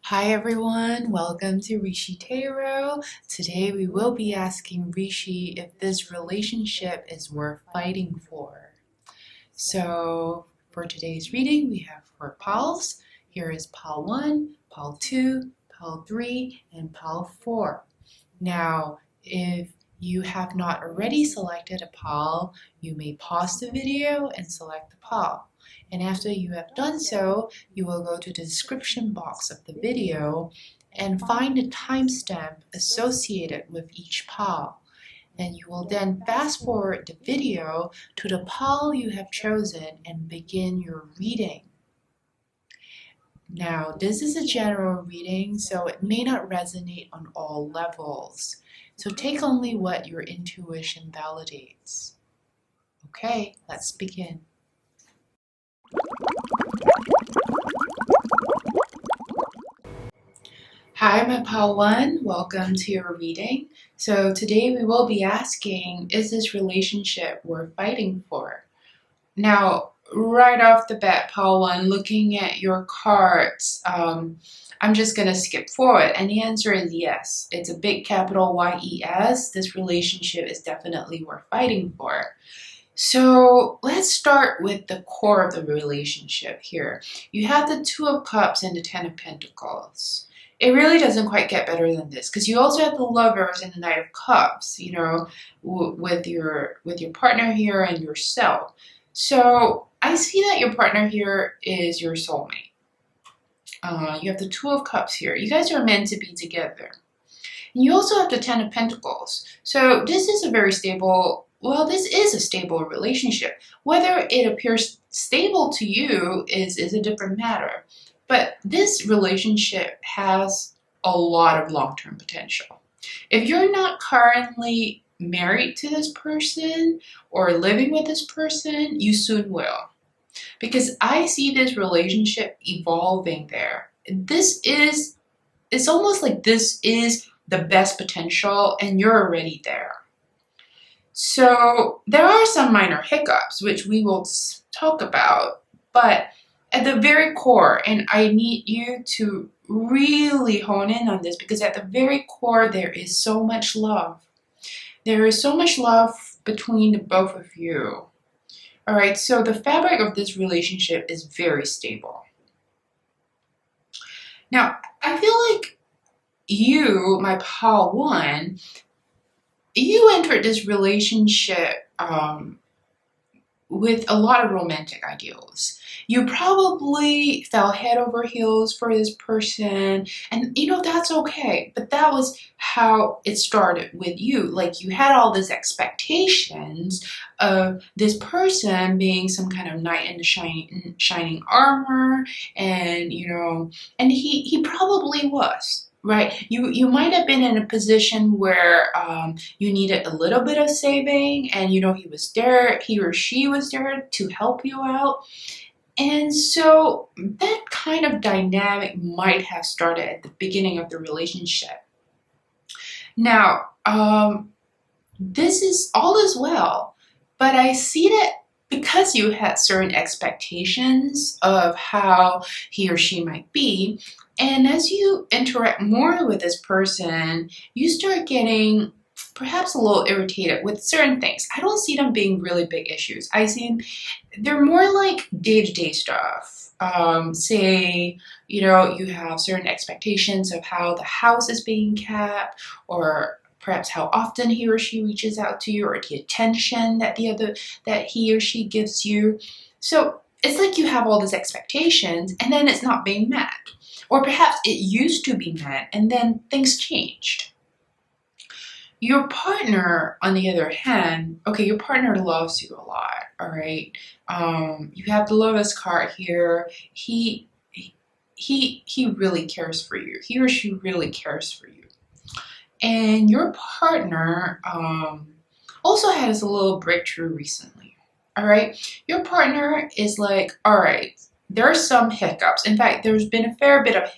Hi everyone, welcome to Rishi Tarot. Today we will be asking Rishi if this relationship is worth fighting for. So for today's reading we have 4 piles. Here is pile 1, pile 2, pile 3, and pile 4. Now if you have not already selected a pile, you may pause the video and select the pile. And after you have done so, you will go to the description box of the video and find the timestamp associated with each pile. And you will then fast forward the video to the pile you have chosen and begin your reading. Now, this is a general reading, so it may not resonate on all levels. So take only what your intuition validates. Okay, let's begin. Hi, I'm at pile 1. Welcome to your reading. So today we will be asking, is this relationship worth fighting for? Now, right off the bat, pile 1, looking at your cards, I'm just going to skip forward. And the answer is yes. It's a big capital Y-E-S. This relationship is definitely worth fighting for. So let's start with the core of the relationship here. You have the Two of Cups and the Ten of Pentacles. It really doesn't quite get better than this because you also have the Lovers and the Knight of Cups, you know, with your partner here and yourself. So I see that your partner here is your soulmate. You have the Two of Cups here. You guys are meant to be together. And you also have the Ten of Pentacles. So this is a very stable, well, this is a stable relationship. Whether it appears stable to you is a different matter. But this relationship has a lot of long-term potential. If you're not currently married to this person or living with this person, you soon will. Because I see this relationship evolving there. It's almost like this is the best potential and you're already there. So there are some minor hiccups, which we will talk about, but at the very core, and I need you to really hone in on this because at the very core there is so much love. There is so much love between the both of you. All right, so the fabric of this relationship is very stable. Now, I feel like you, my pile 1, you entered this relationship with a lot of romantic ideals. You probably fell head over heels for this person, and you know, that's okay. But that was how it started with you. Like you had all these expectations of this person being some kind of knight in the shining armor, and you know, and he probably was. Right, you might have been in a position where you needed a little bit of saving, and you know he was there, he or she was there to help you out, and so that kind of dynamic might have started at the beginning of the relationship. Now, this is all as well, but I see that because you had certain expectations of how he or she might be, and as you interact more with this person, you start getting perhaps a little irritated with certain things. I don't see them being really big issues. I see them, they're more like day-to-day stuff. Say, you know, you have certain expectations of how the house is being kept, or perhaps how often he or she reaches out to you, or the attention that he or she gives you. So it's like you have all these expectations and then it's not being met. Or perhaps it used to be met and then things changed. Your partner, on the other hand, okay, your partner loves you a lot, all right? You have the Lover's card here. He really cares for you. He or she really cares for you. And your partner also has a little breakthrough recently, all right? Your partner is like, all right, there are some hiccups. In fact, there's been a fair bit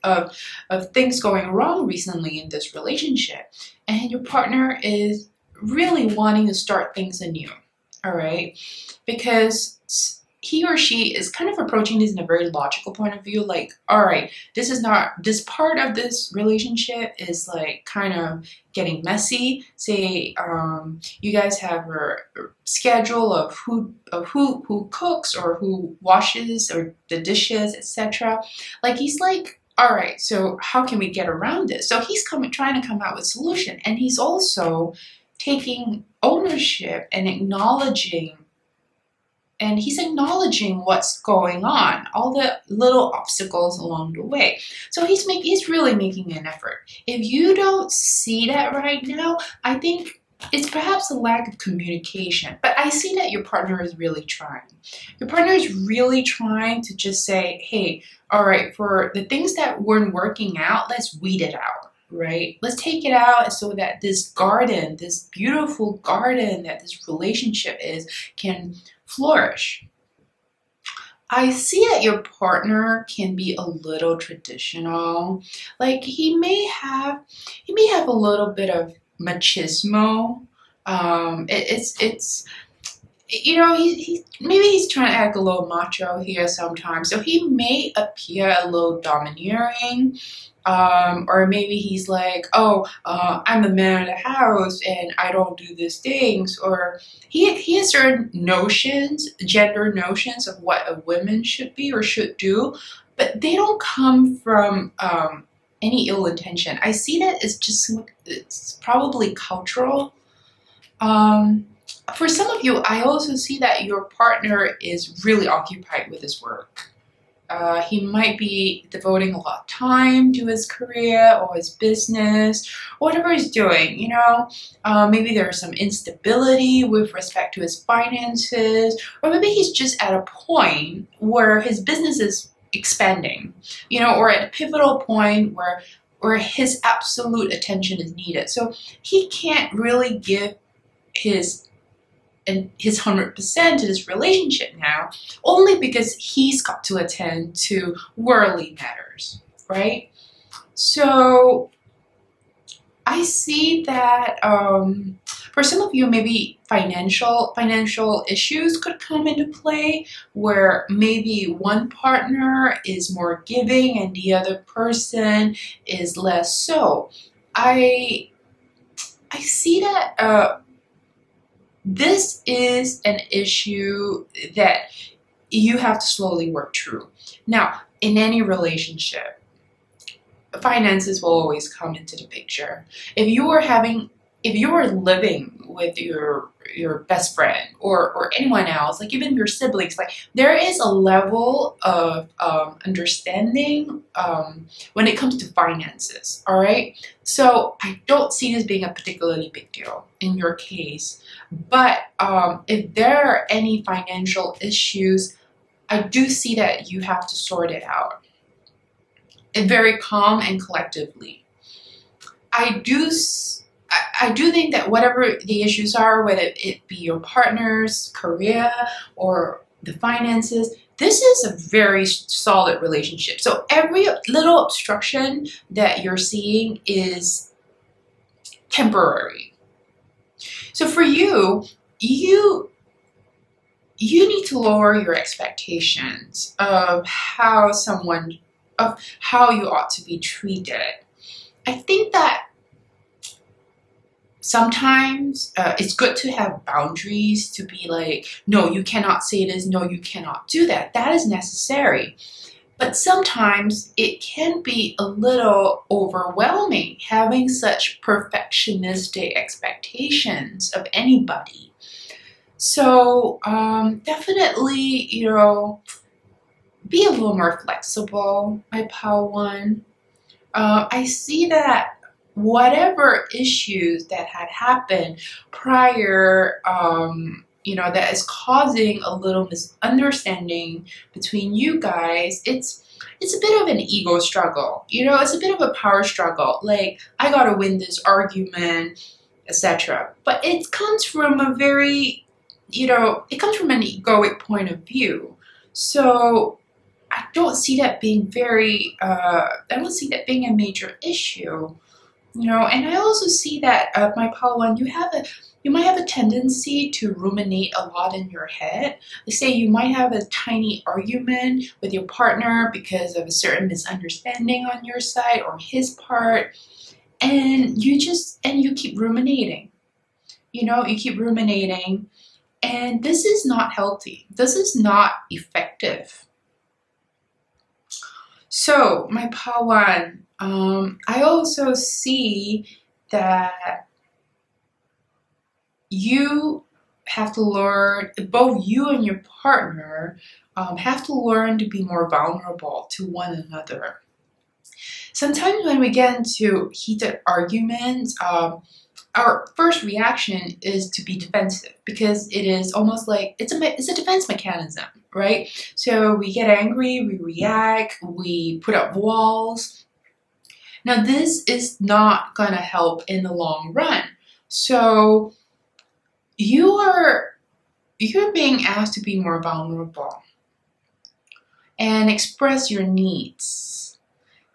of things going wrong recently in this relationship. And your partner is really wanting to start things anew, all right? Because he or she is kind of approaching this in a very logical point of view, like, all right, this part of this relationship is like kind of getting messy. Say, you guys have a schedule of who cooks or who washes or the dishes, etc. Like he's like, all right, so how can we get around this? So he's trying to come out with a solution, and he's also taking ownership and he's acknowledging what's going on, all the little obstacles along the way. So he's really making an effort. If you don't see that right now, I think it's perhaps a lack of communication. But I see that your partner is really trying. Your partner is really trying to just say, hey, all right, for the things that weren't working out, let's weed it out. Right? Let's take it out so that this garden, this beautiful garden that this relationship is, can flourish. I see that your partner can be a little traditional. Like he may have a little bit of machismo. It's maybe he's trying to act a little macho here sometimes. So he may appear a little domineering. Or maybe he's like, oh, I'm the man of the house and I don't do these things. Or he has certain notions, gender notions of what a woman should be or should do, but they don't come from any ill intention. I see that it's probably cultural. For some of you, I also see that your partner is really occupied with his work. He might be devoting a lot of time to his career or his business, whatever he's doing, maybe there's some instability with respect to his finances, or maybe he's just at a point where his business is expanding, or at a pivotal point where his absolute attention is needed. So he can't really give his 100% to this relationship now, only because he's got to attend to worldly matters, right? So I see that for some of you, maybe financial issues could come into play, where maybe one partner is more giving and the other person is less so. I see that this is an issue that you have to slowly work through. Now, in any relationship, finances will always come into the picture. If you are living with your best friend or anyone else, like even your siblings, like there is a level of understanding when it comes to finances, all right? So I don't see this being a particularly big deal in your case, but if there are any financial issues, I do see that you have to sort it out. And very calm and collectively. I do think that whatever the issues are, whether it be your partner's career or the finances, this is a very solid relationship. So every little obstruction that you're seeing is temporary. So for you need to lower your expectations of how you ought to be treated. I think that sometimes it's good to have boundaries, to be like, no, you cannot say this, no, you cannot do that. That is necessary. But sometimes it can be a little overwhelming having such perfectionistic expectations of anybody. So definitely, be a little more flexible, my pal one. I see that whatever issues that had happened prior, that is causing a little misunderstanding between you guys, it's a bit of an ego struggle. It's a bit of a power struggle. Like, I gotta win this argument, etc. But it comes from a very, it comes from an egoic point of view. So I don't see that being a major issue. And I also see that, my Paul one, you have you might have a tendency to ruminate a lot in your head. Let's say you might have a tiny argument with your partner because of a certain misunderstanding on your side or his part, and you keep ruminating. You keep ruminating, and this is not healthy. This is not effective. So, my Pawan, I also see that you have to learn, both you and your partner have to learn to be more vulnerable to one another. Sometimes when we get into heated arguments, our first reaction is to be defensive because it is almost like it's a defense mechanism, right? So we get angry, we react, we put up walls. Now this is not gonna help in the long run. So you're being asked to be more vulnerable and express your needs.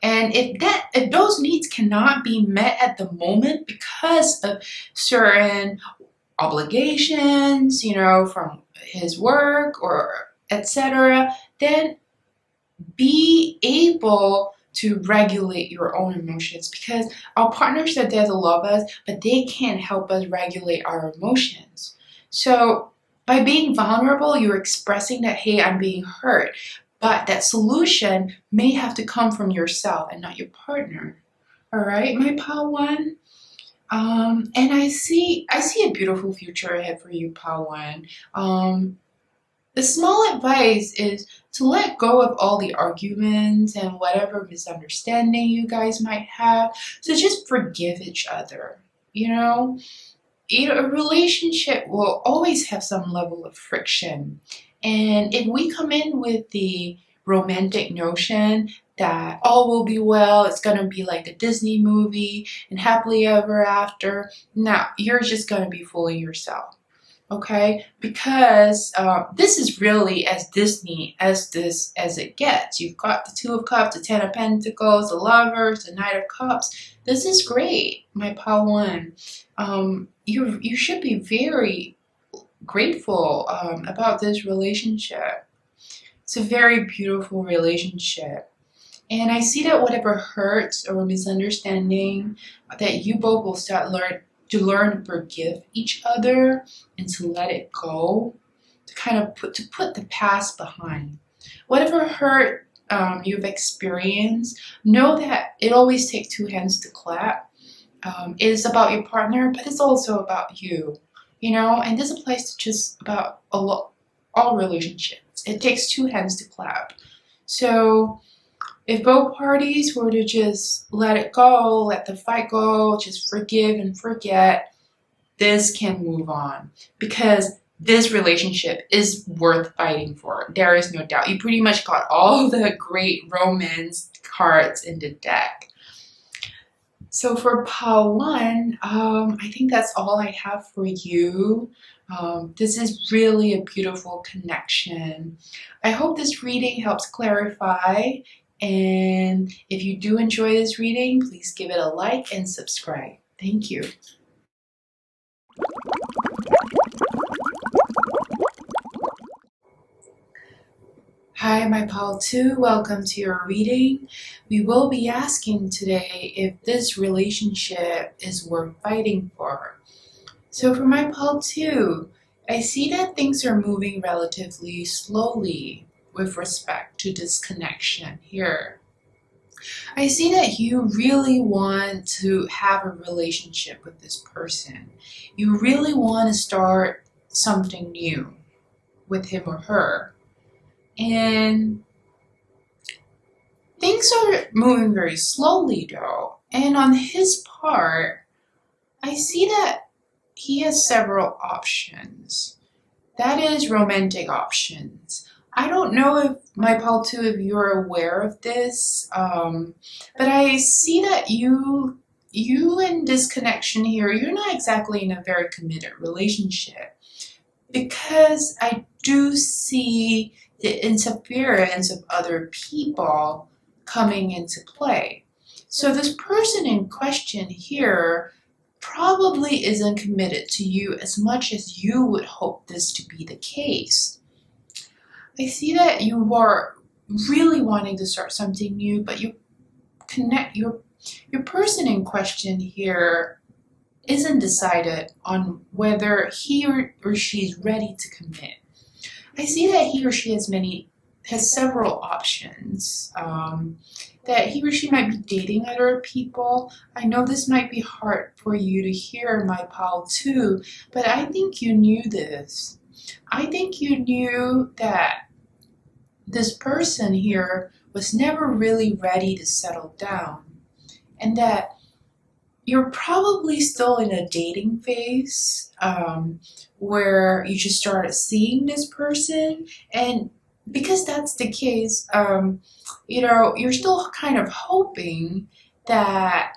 And if those needs cannot be met at the moment because of certain obligations, from his work or etc., then be able to regulate your own emotions, because our partners are there to love us, but they can't help us regulate our emotions. So by being vulnerable, you're expressing that, hey, I'm being hurt. But that solution may have to come from yourself and not your partner. All right, my Pawan. And I see a beautiful future ahead for you, Pawan. The small advice is to let go of all the arguments and whatever misunderstanding you guys might have. So just forgive each other. A relationship will always have some level of friction. And if we come in with the romantic notion that all will be well, it's going to be like a Disney movie and happily ever after, no, you're just going to be fooling yourself. Okay, because this is really as Disney as it gets. You've got the Two of Cups, the Ten of Pentacles, the Lovers, the Knight of Cups. This is great, my Pawan. You should be very grateful about this relationship. It's a very beautiful relationship. And I see that whatever hurts or misunderstanding, that you both will to learn to forgive each other and to let it go, to kind of put the past behind. Whatever hurt you've experienced, know that it always takes two hands to clap. It is about your partner, but it's also about you. And this applies to just about all relationships. It takes two hands to clap. So if both parties were to just let it go, let the fight go, just forgive and forget, this can move on, because this relationship is worth fighting for. There is no doubt. You pretty much got all the great romance cards in the deck. So for Pawan, I think that's all I have for you. This is really a beautiful connection. I hope this reading helps clarify. And if you do enjoy this reading, please give it a like and subscribe. Thank you. Hi, my pal 2. Welcome to your reading. We will be asking today if this relationship is worth fighting for. So for my pal 2, I see that things are moving relatively slowly with respect to this connection here. I see that you really want to have a relationship with this person. You really want to start something new with him or her. And things are moving very slowly though. And on his part, I see that he has several options. That is romantic options. I don't know if my pal 2, if you're aware of this, but I see that you in this connection here, you're not exactly in a very committed relationship, because I do see the interference of other people coming into play. So this person in question here probably isn't committed to you as much as you would hope this to be the case. I see that you are really wanting to start something new, but your person in question here isn't decided on whether he or she's ready to commit. I see that he or she has several options. That he or she might be dating other people. I know this might be hard for you to hear, my pal, too, but I think you knew this. I think you knew that this person here was never really ready to settle down, and that you're probably still in a dating phase where you just started seeing this person. And because that's the case, you're still kind of hoping that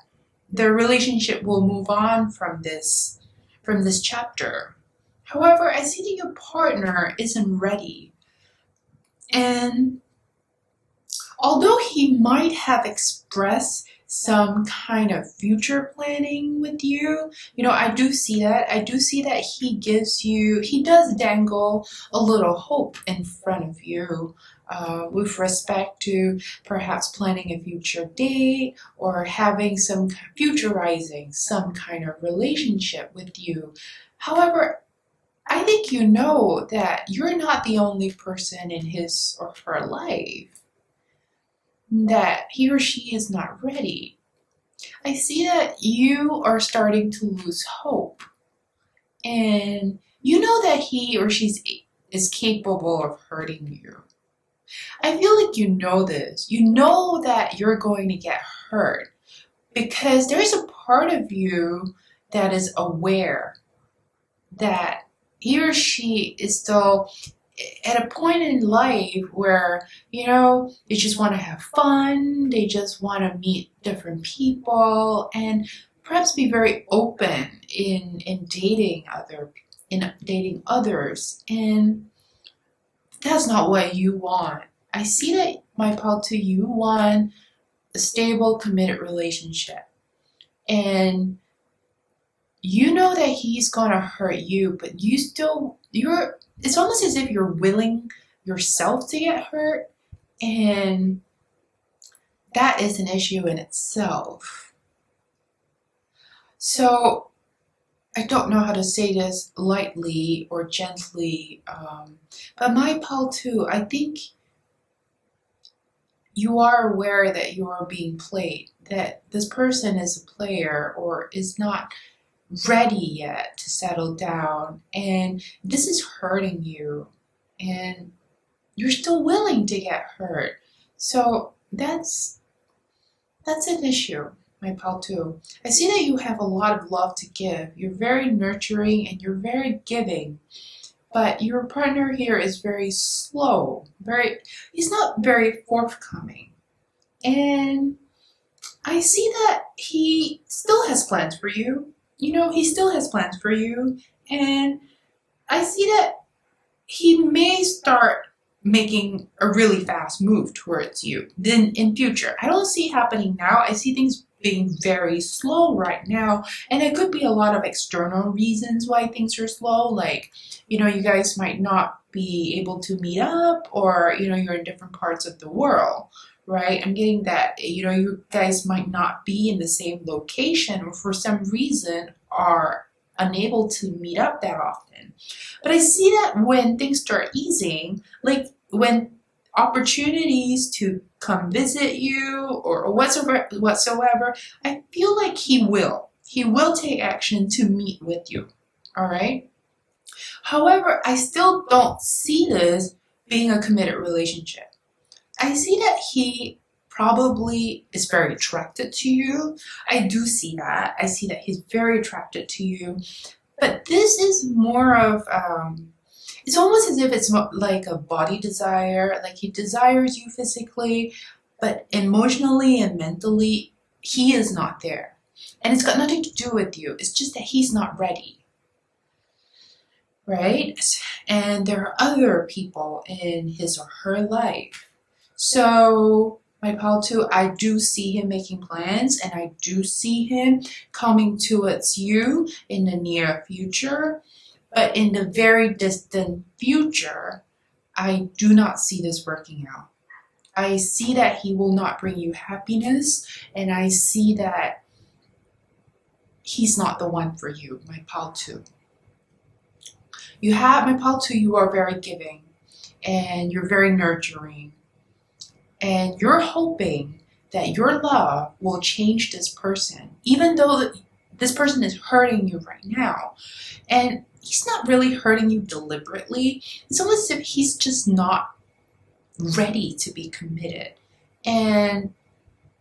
the relationship will move on from this chapter. However, I see that your partner isn't ready. And although he might have expressed some kind of future planning with you, I do see that. I do see that he does dangle a little hope in front of you with respect to perhaps planning a future date or having futurizing some kind of relationship with you. However, I think you know that you're not the only person in his or her life, that he or she is not ready. I see that you are starting to lose hope, and you know that he or she is capable of hurting you. I feel like you know this. You know that you're going to get hurt because there's a part of you that is aware that he or she is still at a point in life where, they just want to have fun, they just want to meet different people, and perhaps be very open in dating others. And that's not what you want. I see that, my pal, too, you want a stable, committed relationship. And you know that he's gonna hurt you, but it's almost as if you're willing yourself to get hurt, and that is an issue in itself. So I don't know how to say this lightly or gently, but my pal, too, I think you are aware that you are being played, that this person is a player or is not ready yet to settle down, and this is hurting you, and you're still willing to get hurt. So that's an issue, my pal, too. I see that you have a lot of love to give. You're very nurturing and you're very giving, but your partner here is very slow. He's not very forthcoming, and I see that he still has plans for you. He still has plans for you, and I see that he may start making a really fast move towards you then in future. I don't see it happening now. I see things being very slow right now, and it could be a lot of external reasons why things are slow, like, you guys might not be able to meet up, or, you're in different parts of the world. Right? I'm getting that, you guys might not be in the same location, or for some reason are unable to meet up that often. But I see that when things start easing, like when opportunities to come visit you or whatsoever, I feel like he will take action to meet with you. All right? However, I still don't see this being a committed relationship. I see that he probably is very attracted to you. I do see that. I see that he's very attracted to you. But this is more of, it's almost as if it's like a body desire. Like he desires you physically, but emotionally and mentally, he is not there. And it's got nothing to do with you. It's just that he's not ready. Right? And there are other people in his or her life. So my pal too, I do see him making plans, and I do see him coming towards you in the near future. But in the very distant future, I do not see this working out. I see that he will not bring you happiness, and I see that he's not the one for you, my pal too. You have, my pal too, you are very giving, and you're very nurturing, and you're hoping that your love will change this person, even though this person is hurting you right now. And he's not really hurting you deliberately. It's almost as if he's just not ready to be committed. And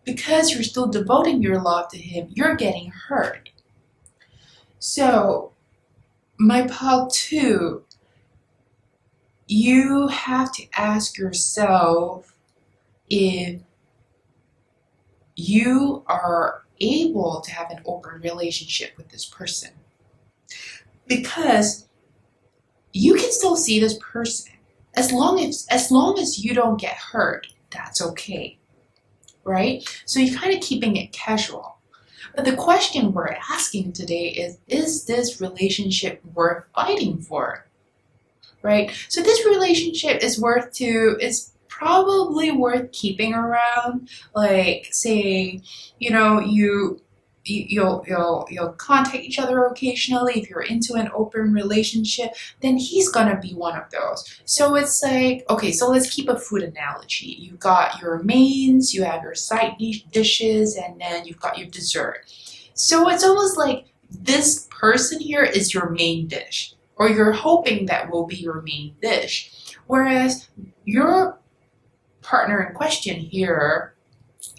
because you're still devoting your love to him, you're getting hurt. So, my pal too, you have to ask yourself if you are able to have an open relationship with this person. Because you can still see this person. As long as you don't get hurt, that's okay. Right? So you're kind of keeping it casual. But the question we're asking today is this relationship worth fighting for? Right? So this relationship is probably worth keeping around. Like, say, you'll contact each other occasionally. If you're into an open relationship, then he's gonna be one of those. So it's like, okay, so let's keep a food analogy. You've got your mains, you have your side dishes, and then you've got your dessert. So it's almost like this person here is your main dish, or you're hoping that will be your main dish. Whereas your partner in question here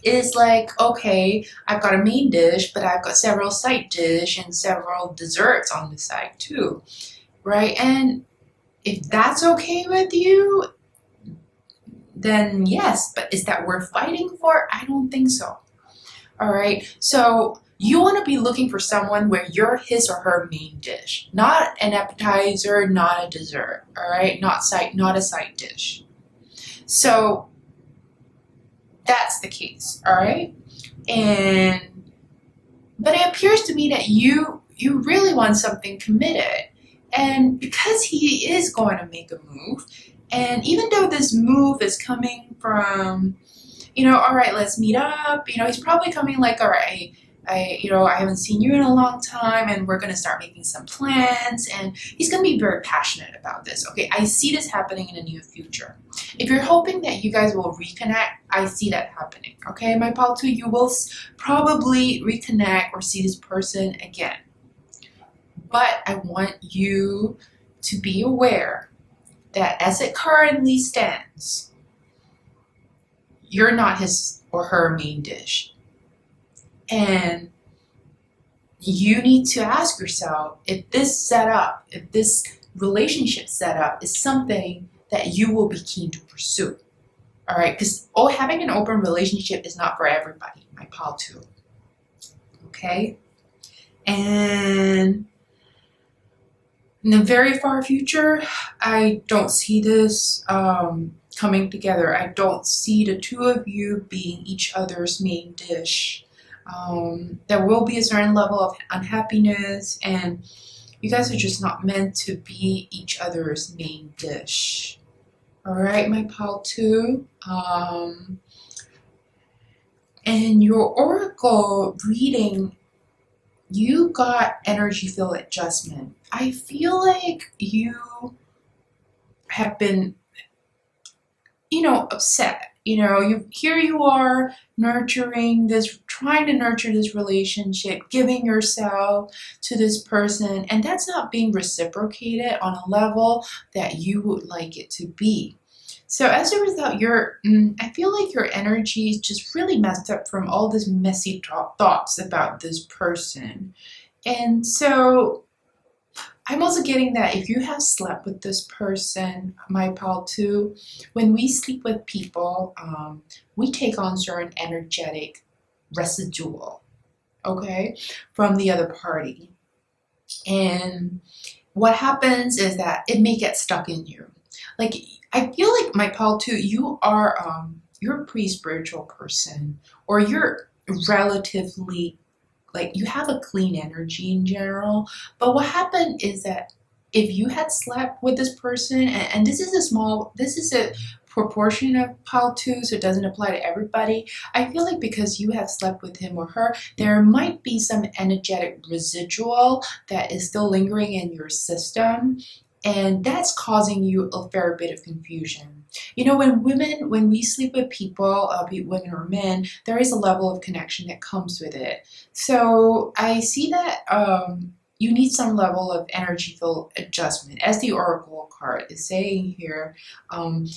is like, okay, I've got a main dish, but I've got several side dish and several desserts on the side too, right? And if that's okay with you, then yes, but is that worth fighting for? I don't think so. All right, so you want to be looking for someone where you're his or her main dish, not an appetizer, not a dessert, all right? Not a side dish. So that's the case, all right? But it appears to me that you really want something committed. And because he is going to make a move, and even though this move is coming from, all right, let's meet up, he's probably coming like, all right, I haven't seen you in a long time, and we're going to start making some plans, and he's going to be very passionate about this. Okay, I see this happening in the near future. If you're hoping that you guys will reconnect, I see that happening. Okay, my pal too, you will probably reconnect or see this person again. But I want you to be aware that as it currently stands, you're not his or her main dish. And you need to ask yourself if this relationship setup is something that you will be keen to pursue. All right, because having an open relationship is not for everybody, my pal too. Okay? And in the very far future, I don't see this coming together. I don't see the two of you being each other's main dish. There will be a certain level of unhappiness, and you guys are just not meant to be each other's main dish. All right, my pal too. And your oracle reading, you got energy field adjustment. I feel like you have been, upset. Here you are trying to nurture this relationship, giving yourself to this person, and that's not being reciprocated on a level that you would like it to be. So as a result, I feel like your energy is just really messed up from all these messy thoughts about this person. And so I'm also getting that if you have slept with this person, my pal too, when we sleep with people, we take on certain energetic residual, okay, from the other party. And what happens is that it may get stuck in you. Like, I feel like my pal too, you are you're a pretty spiritual person, or you're relatively like you have a clean energy in general. But what happened is that if you had slept with this person, and this is a proportion of pile two, so it doesn't apply to everybody. I feel like because you have slept with him or her, there might be some energetic residual that is still lingering in your system. And that's causing you a fair bit of confusion. You know, when we sleep with people, be it women or men, there is a level of connection that comes with it. So I see that you need some level of energy field adjustment. As the Oracle card is saying here,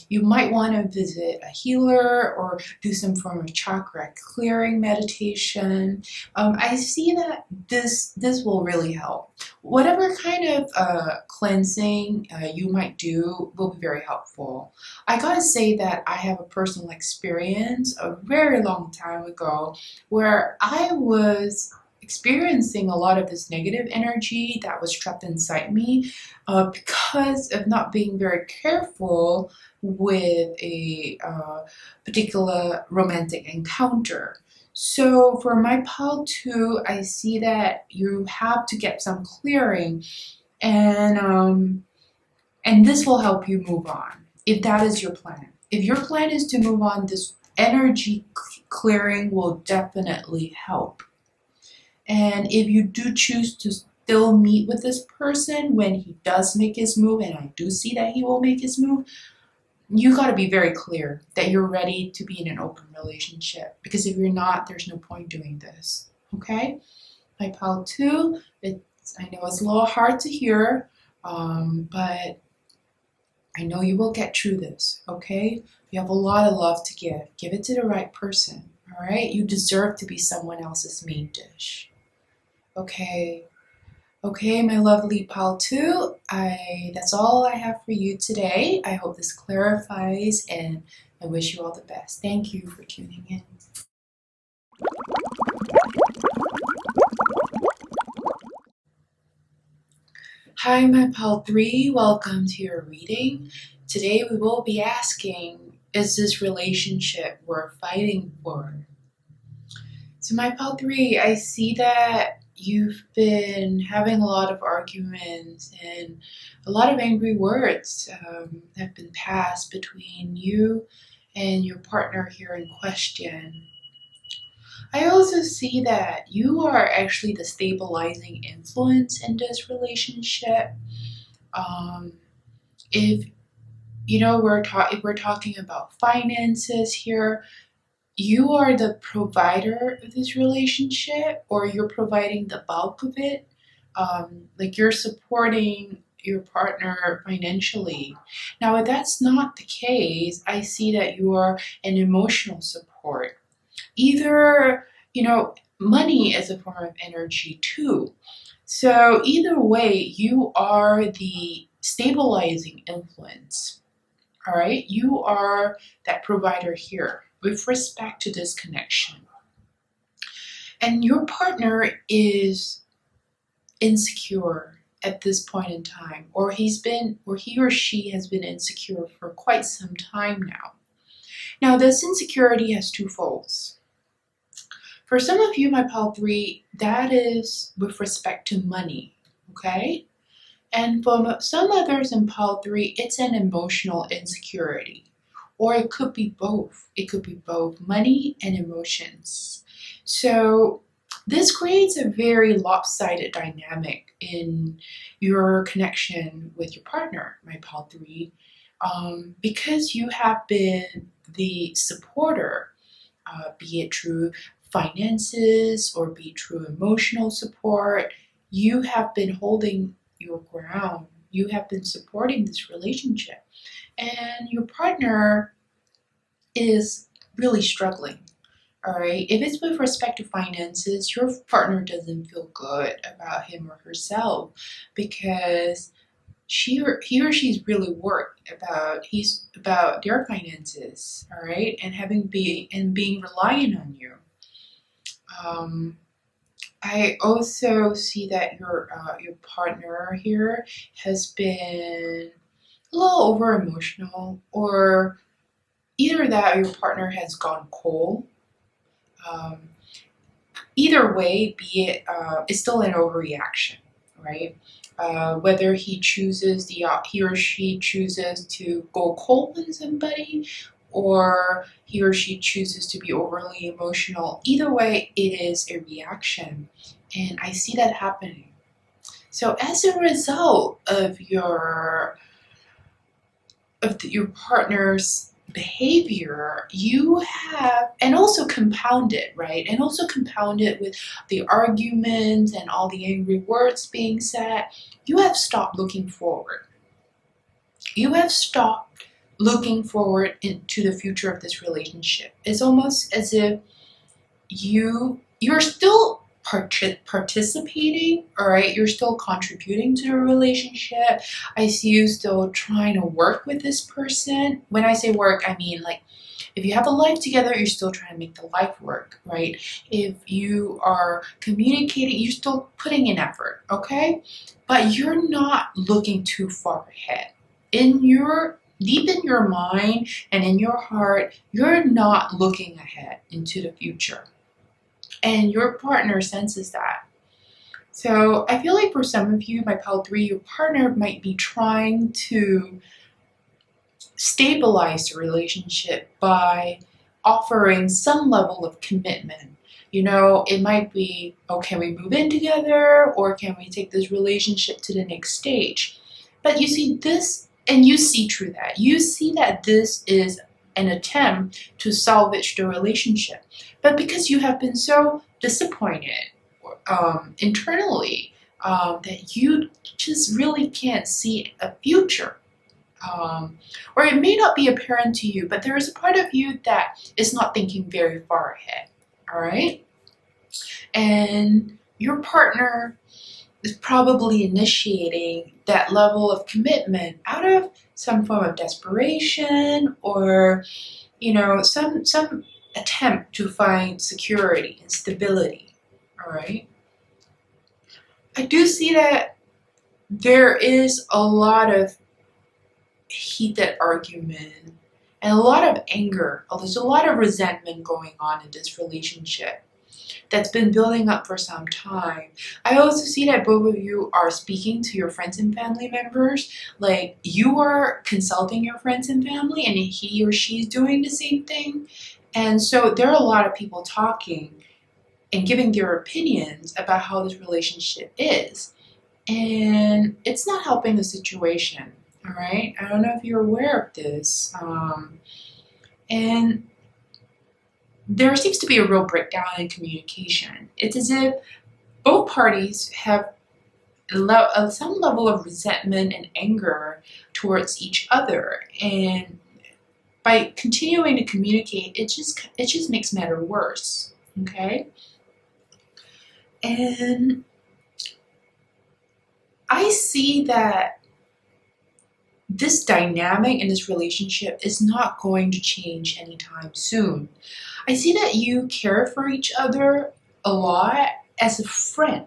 you might want to visit a healer or do some form of chakra clearing meditation. I see that this will really help. Whatever kind of cleansing you might do will be very helpful. I gotta say that I have a personal experience a very long time ago where I was experiencing a lot of this negative energy that was trapped inside me because of not being very careful with a particular romantic encounter. So for my pile two, I see that you have to get some clearing, and and this will help you move on if that is your plan. If your plan is to move on, this energy clearing will definitely help. And if you do choose to still meet with this person when he does make his move, and I do see that he will make his move, you got to be very clear that you're ready to be in an open relationship. Because if you're not, there's no point doing this. Okay? My pile two, I know it's a little hard to hear, but I know you will get through this. Okay? You have a lot of love to give. Give it to the right person. All right? You deserve to be someone else's main dish. Okay. Okay, my lovely pal two, that's all I have for you today. I hope this clarifies, and I wish you all the best. Thank you for tuning in. Hi, my pal three, welcome to your reading. Today we will be asking, is this relationship worth fighting for? So my pal three, I see that you've been having a lot of arguments and a lot of angry words have been passed between you and your partner here in question. I also see that you are actually the stabilizing influence in this relationship. Um, if if we're talking about finances here, you are the provider of this relationship, or you're providing the bulk of it. Like you're supporting your partner financially. Now, if that's not the case, I see that you are an emotional support. Either, money is a form of energy too. So, either way, you are the stabilizing influence. All right, you are that provider here with respect to this connection. And your partner is insecure at this point in time, or he or she has been insecure for quite some time now. Now, this insecurity has two folds. For some of you, my pal three, that is with respect to money, okay? And for some others in pile three, it's an emotional insecurity. Or it could be both. It could be both money and emotions. So this creates a very lopsided dynamic in your connection with your partner, my pile three, because you have been the supporter, be it through finances or be it through emotional support. You have been holding your ground. You have been supporting this relationship, and your partner is really struggling. All right. If it's with respect to finances, your partner doesn't feel good about him or herself because he or she's really worried about their finances. All right, and being reliant on you. Um, I also see that your partner here has been a little over emotional, or either that or your partner has gone cold. Um, Either way, be it, it's still an overreaction, right? Whether he or she chooses to go cold with somebody, or he or she chooses to be overly emotional. Either way, it is a reaction, and I see that happening. So as a result of your partner's behavior, you have, and also compound it, right? And also compound it with the arguments and all the angry words being said. You have stopped looking forward. You have stopped looking forward into the future of this relationship. It's almost as if you're still participating, all right? You're still contributing to the relationship. I see you still trying to work with this person. When I say work, I mean like if you have a life together, you're still trying to make the life work, right? If you are communicating, you're still putting in effort, okay? But you're not looking too far ahead. Deep in your mind and in your heart, you're not looking ahead into the future. And your partner senses that. So I feel like for some of you, my pile 3, your partner might be trying to stabilize the relationship by offering some level of commitment. You know, it might be, oh, can we move in together, or can we take this relationship to the next stage? But you see this, and you see through that. You see that this is an attempt to salvage the relationship. But because you have been so disappointed internally that you just really can't see a future, or it may not be apparent to you, but there is a part of you that is not thinking very far ahead, all right? And your partner is probably initiating that level of commitment out of some form of desperation, or some attempt to find security and stability, all right? I do see that there is a lot of heated argument and a lot of anger. There's a lot of resentment going on in this relationship that's been building up for some time. I also see that both of you are speaking to your friends and family members. Like, you are consulting your friends and family, and he or she's doing the same thing. And so there are a lot of people talking and giving their opinions about how this relationship is. And it's not helping the situation, all right? I don't know if you're aware of this. And there seems to be a real breakdown in communication. It's as if both parties have some level of resentment and anger towards each other. And by continuing to communicate, it just makes matter worse, okay? And I see that this dynamic in this relationship is not going to change anytime soon. I see that you care for each other a lot as a friend.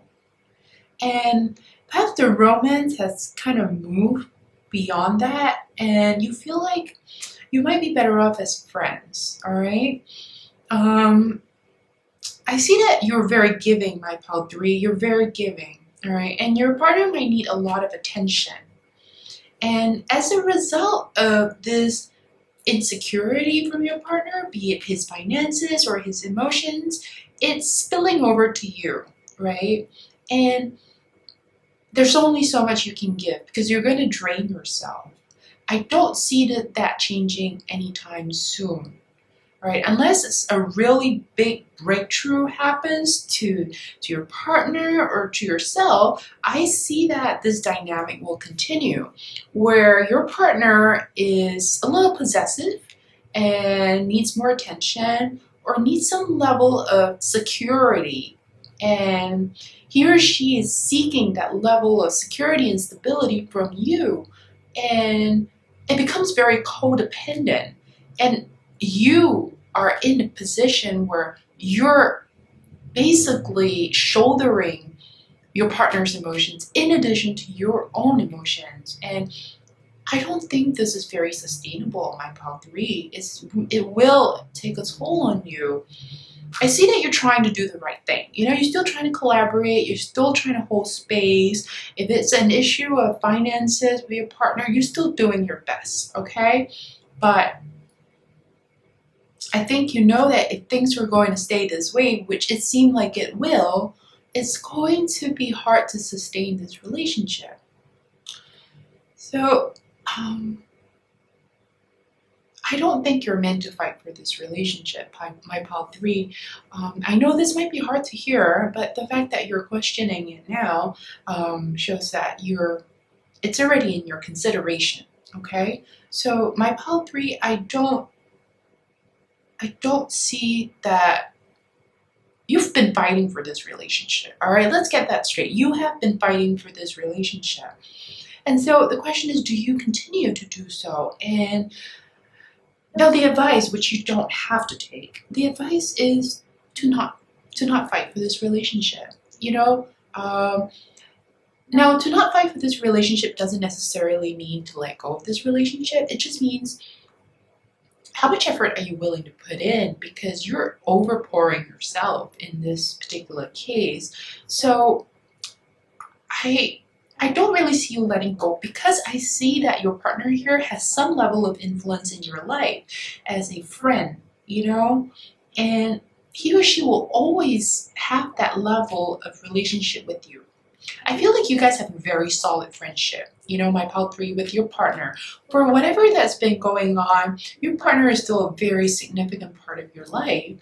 And perhaps the romance has kind of moved beyond that, and you feel like you might be better off as friends, all right? I see that you're very giving, my pal 3. You're very giving, all right? And your partner might need a lot of attention. And as a result of this insecurity from your partner, be it his finances or his emotions, it's spilling over to you, right? And there's only so much you can give because you're going to drain yourself. I don't see that changing anytime soon, right? Unless it's a really big breakthrough happens to your partner or to yourself, I see that this dynamic will continue where your partner is a little possessive and needs more attention or needs some level of security, and he or she is seeking that level of security and stability from you, and it becomes very codependent, and you are in a position where you're basically shouldering your partner's emotions in addition to your own emotions. And I don't think this is very sustainable, my pile 3. It will take a toll on you. I see that you're trying to do the right thing. You're still trying to collaborate. You're still trying to hold space. If it's an issue of finances with your partner, you're still doing your best, okay? But I think you know that if things were going to stay this way, which it seemed like it will, it's going to be hard to sustain this relationship. So, I don't think you're meant to fight for this relationship, my pal 3. I know this might be hard to hear, but the fact that you're questioning it now shows that it's already in your consideration, okay? So my pal 3, I don't see that you've been fighting for this relationship, all right? Let's get that straight. You have been fighting for this relationship. And so the question is, do you continue to do so? And now the advice, which you don't have to take, the advice is to not fight for this relationship. Now to not fight for this relationship doesn't necessarily mean to let go of this relationship. It just means how much effort are you willing to put in, because you're overpouring yourself in this particular case. So I don't really see you letting go, because I see that your partner here has some level of influence in your life as a friend, and he or she will always have that level of relationship with you. I feel like you guys have a very solid friendship, my pal 3, with your partner. For whatever that's been going on, your partner is still a very significant part of your life.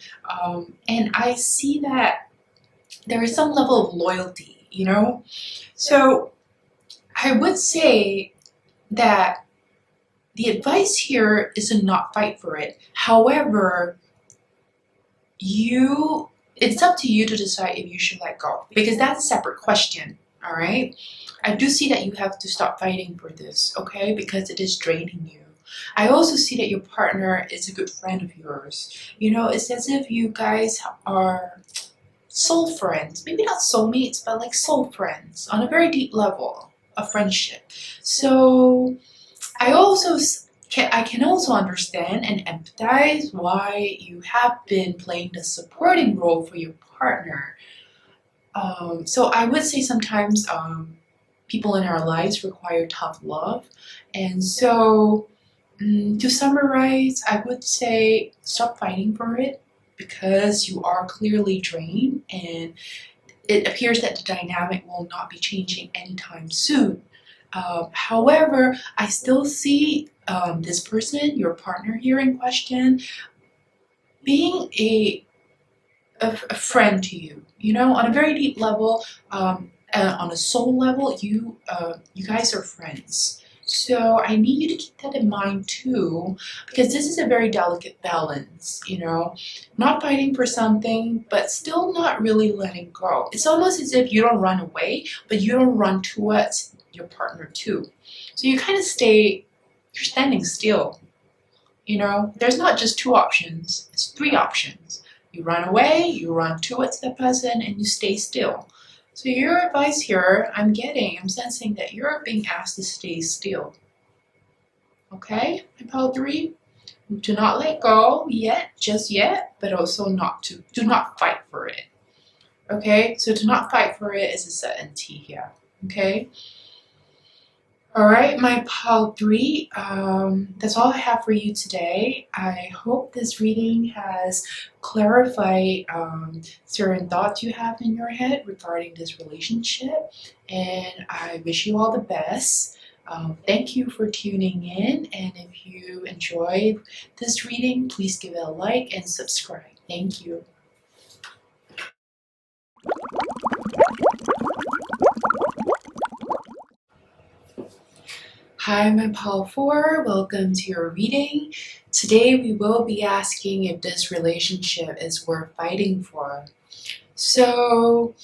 And I see that there is some level of loyalty, So I would say that the advice here is to not fight for it. However, it's up to you to decide if you should let go, because that's a separate question, all right? I do see that you have to stop fighting for this, okay? Because it is draining you. I also see that your partner is a good friend of yours. It's as if you guys are soul friends. Maybe not soulmates, but like soul friends on a very deep level of friendship. So I can also understand and empathize why you have been playing the supporting role for your partner. So I would say sometimes people in our lives require tough love. And so to summarize, I would say stop fighting for it, because you are clearly drained and it appears that the dynamic will not be changing anytime soon. However, I still see this person, your partner here in question, being a friend to you, on a very deep level, on a soul level, you guys are friends. So I need you to keep that in mind too, because this is a very delicate balance, not fighting for something, but still not really letting go. It's almost as if you don't run away, but you don't run towards your partner too. So you kind of you're standing still, There's not just 2 options, it's 3 options. You run away, you run towards the person, and you stay still. So your advice here, I'm sensing that you're being asked to stay still. Okay, my pal 3? Do not let go just yet, but also do not fight for it. Okay, so do not fight for it is a certainty here. Okay? Alright, my pal 3, that's all I have for you today. I hope this reading has clarified certain thoughts you have in your head regarding this relationship, and I wish you all the best. Thank you for tuning in, and if you enjoyed this reading, please give it a like and subscribe. Thank you. Hi, I'm pal 4. Welcome to your reading. Today we will be asking if this relationship is worth fighting for. So,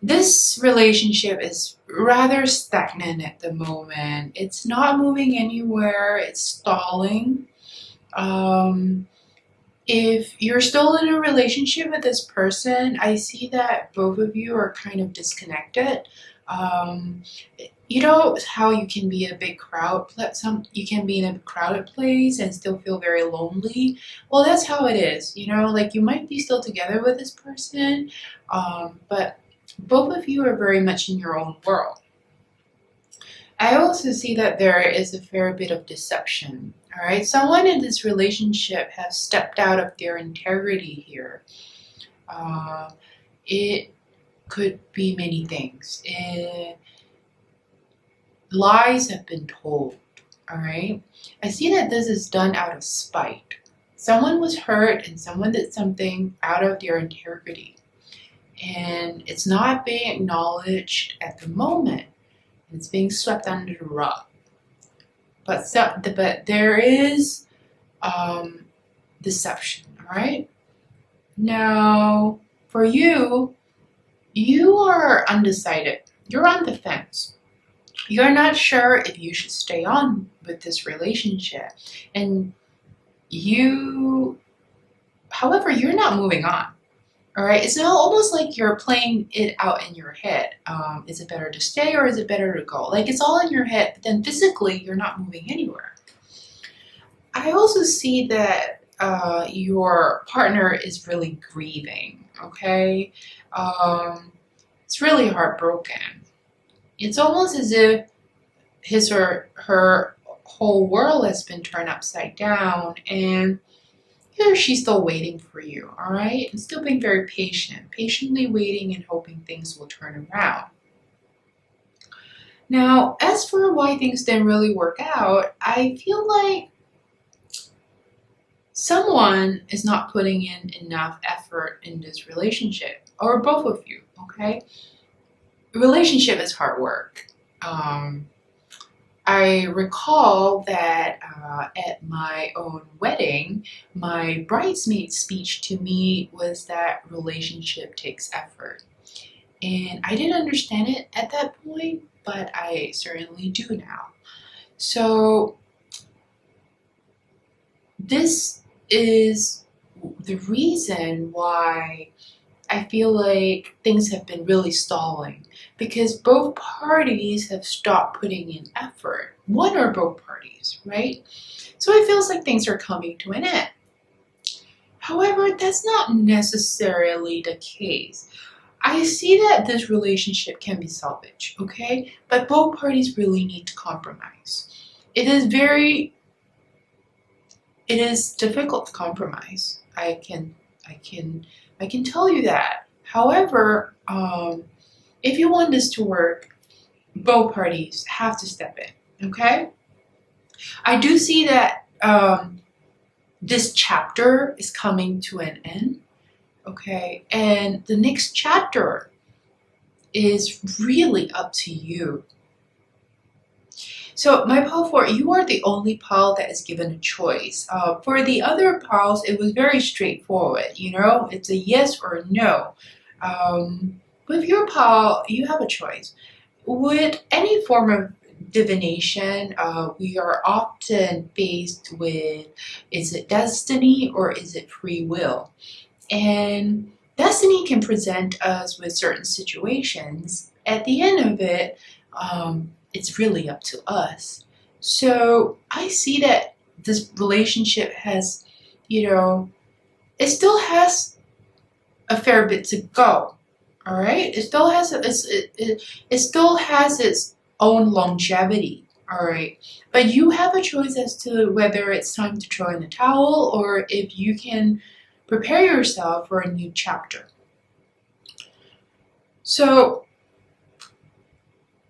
this relationship is rather stagnant at the moment. It's not moving anywhere, it's stalling. If you're still in a relationship with this person, I see that both of you are kind of disconnected. You know how you can be a big crowd, you can be in a crowded place and still feel very lonely. Well, that's how it is. You know, like you might be still together with this person, but both of you are very much in your own world. I also see that there is a fair bit of deception. All right, someone in this relationship has stepped out of their integrity here. Uh, it could be many things. Lies have been told. All right, I see that this is done out of spite. Someone was hurt and someone did something out of their integrity, and it's not being acknowledged at the moment. It's being swept under the rug. But there is deception. All right. Now, for you, you are undecided. You're on the fence. You're not sure if you should stay on with this relationship, and however, you're not moving on. All right, it's now almost like you're playing it out in your head. Is it better to stay or is it better to go? Like it's all in your head, but then physically you're not moving anywhere. I also see that your partner is really grieving, okay? It's really heartbroken. It's almost as if his or her whole world has been turned upside down, and he or she's still waiting for you, all right? And still being very patient, patiently waiting and hoping things will turn around. Now, as for why things didn't really work out, I feel like someone is not putting in enough effort in this relationship, or both of you, okay? A relationship is hard work. I recall that at my own wedding, my bridesmaid speech to me was that relationship takes effort. And I didn't understand it at that point, but I certainly do now. So this is the reason why I feel like things have been really stalling, because both parties have stopped putting in effort. One or both parties, right? So it feels like things are coming to an end. However, that's not necessarily the case. I see that this relationship can be salvaged, okay? But both parties really need to compromise. It is difficult to compromise. I can tell you that. However, if you want this to work, both parties have to step in, okay? I do see that this chapter is coming to an end, okay? And the next chapter is really up to you. So my pal 4, you are the only pal that is given a choice. For the other pals, it was very straightforward, you know? It's a yes or a no. With your pal, you have a choice. With any form of divination, we are often faced with, is it destiny or is it free will? And destiny can present us with certain situations. At the end of it, it's really up to us. So I see that this relationship has, it still has a fair bit to go. All right, it still has it still has its own longevity. All right, but you have a choice as to whether it's time to throw in the towel or if you can prepare yourself for a new chapter. So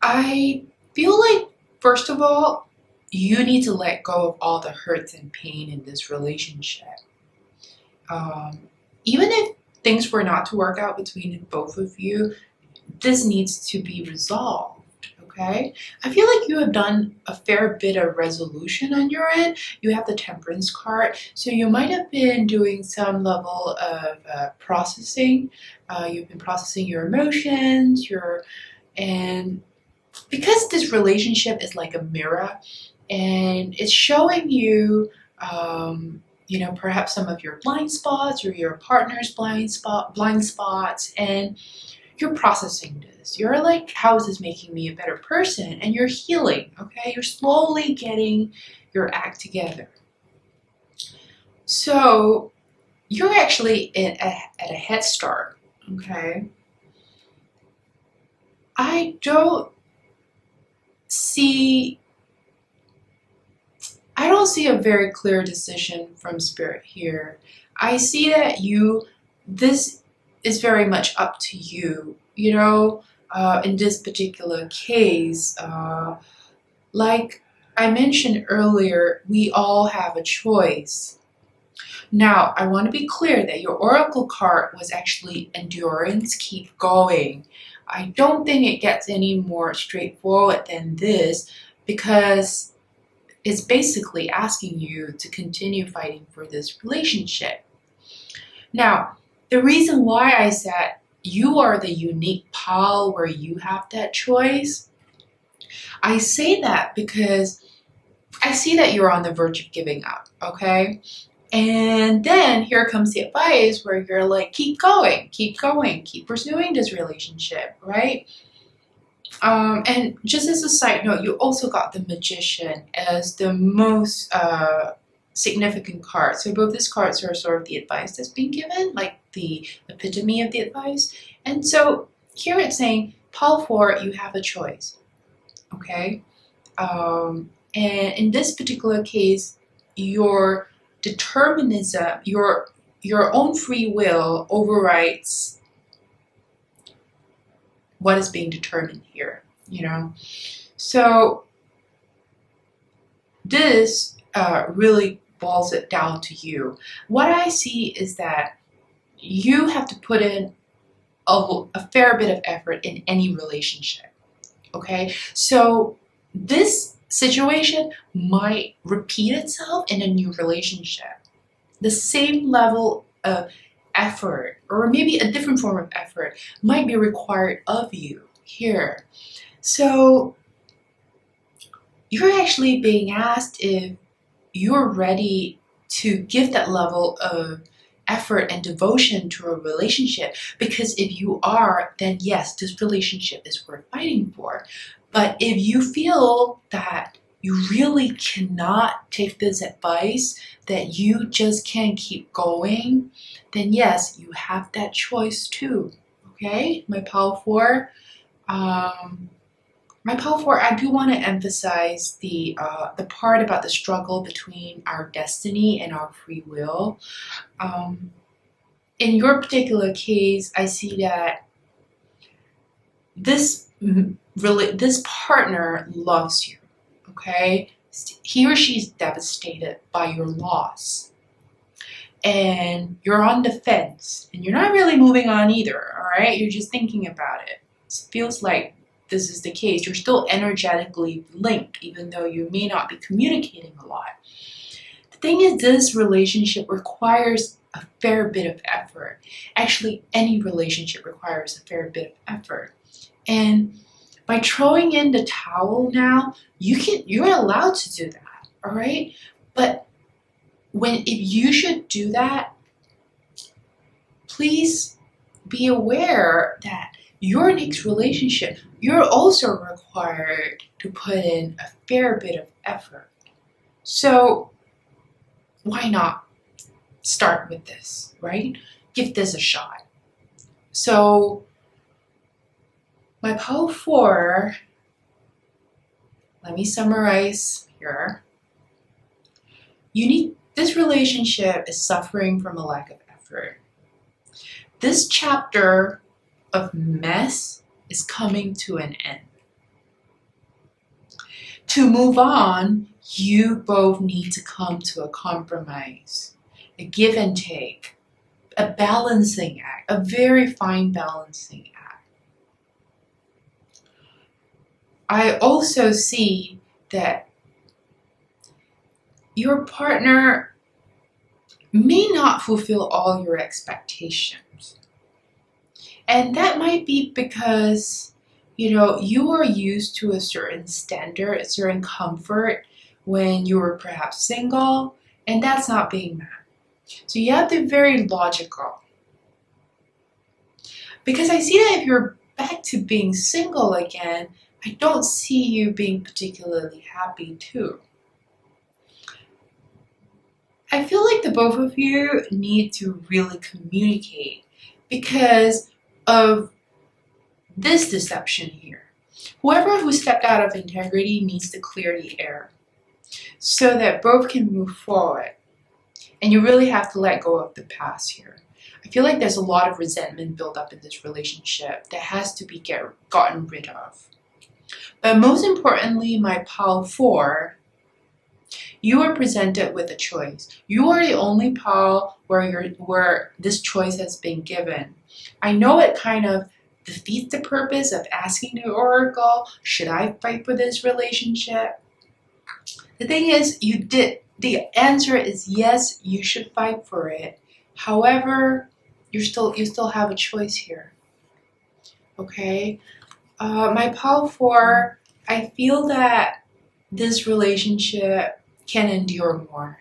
I feel like, first of all, you need to let go of all the hurts and pain in this relationship. Even if things were not to work out between both of you, this needs to be resolved, okay? I feel like you have done a fair bit of resolution on your end. You have the Temperance card, so you might have been doing some level of processing. You've been processing your emotions, and because this relationship is like a mirror, and it's showing you, perhaps some of your blind spots or your partner's blind spots, and you're processing this. You're like, how is this making me a better person? And you're healing, okay? You're slowly getting your act together. So you're actually at a head start, okay? I don't see a very clear decision from Spirit here. I see that this is very much up to you, in this particular case. Like I mentioned earlier, we all have a choice. Now, I want to be clear that your oracle card was actually endurance, keep going. I don't think it gets any more straightforward than this, because it's basically asking you to continue fighting for this relationship. Now, the reason why I said you are the unique pile where you have that choice, I say that because I see that you're on the verge of giving up, okay? And then here comes the advice where you're like, keep going, keep pursuing this relationship, right? And just as a side note, you also got the Magician as the most significant card. So both these cards are sort of the advice that's being given, like the epitome of the advice. And so here it's saying, pile 4, you have a choice, okay? And in this particular case, your determinism, your own free will overrides what is being determined here, So this really boils it down to you. What I see is that you have to put in a fair bit of effort in any relationship, okay? So this situation might repeat itself in a new relationship. The same level of effort, or maybe a different form of effort, might be required of you here. So you're actually being asked if you're ready to give that level of effort and devotion to a relationship, because if you are, then yes, this relationship is worth fighting for. But if you feel that you really cannot take this advice, that you just can't keep going, then yes, you have that choice too. Okay, my pile 4. My pile 4, I do want to emphasize the part about the struggle between our destiny and our free will. In your particular case, I see that this partner loves you, okay? He or she is devastated by your loss. And you're on the fence, and you're not really moving on either, all right? You're just thinking about it. It feels like this is the case. You're still energetically linked, even though you may not be communicating a lot. The thing is, this relationship requires a fair bit of effort. Actually, any relationship requires a fair bit of effort. And by throwing in the towel now, you're allowed to do that, all right? But if you should do that, please be aware that your next relationship, you're also required to put in a fair bit of effort. So why not start with this, right? Give this a shot. So my pile 4, let me summarize here. This relationship is suffering from a lack of effort. This chapter of mess is coming to an end. To move on, you both need to come to a compromise, a give and take, a balancing act, a very fine balancing act. I also see that your partner may not fulfill all your expectations. And that might be because, you are used to a certain standard, a certain comfort when you were perhaps single, and that's not being met. So you have to be very logical. Because I see that if you're back to being single again, I don't see you being particularly happy too. I feel like the both of you need to really communicate because of this deception here. Whoever who stepped out of integrity needs to clear the air so that both can move forward. And you really have to let go of the past here. I feel like there's a lot of resentment built up in this relationship that has to be gotten rid of. But most importantly, my pile 4, you are presented with a choice. You are the only pile where this choice has been given. I know it kind of defeats the purpose of asking the oracle, should I fight for this relationship? The thing is, the answer is yes, you should fight for it. However, you still have a choice here. Okay? My pile 4, I feel that this relationship can endure more.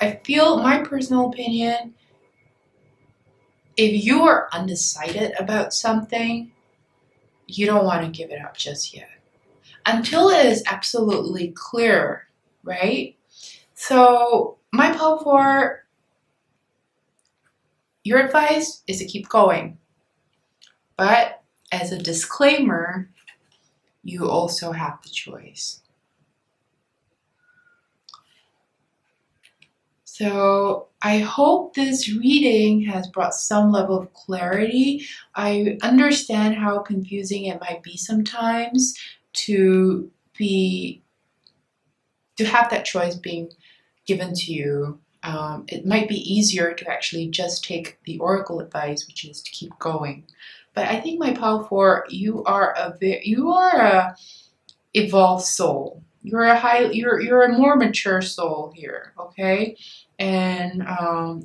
I feel, my personal opinion, if you are undecided about something, you don't want to give it up just yet. Until it is absolutely clear, right? So my pile 4, your advice is to keep going. But as a disclaimer, you also have the choice. So I hope this reading has brought some level of clarity. I understand how confusing it might be sometimes to have that choice being given to you. It might be easier to actually just take the oracle advice, which is to keep going. But I think my pile 4, you are a evolved soul. You're a more mature soul here, okay? And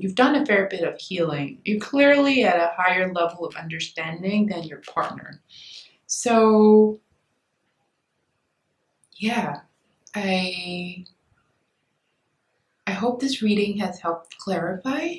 you've done a fair bit of healing. You're clearly at a higher level of understanding than your partner. So, yeah, I hope this reading has helped clarify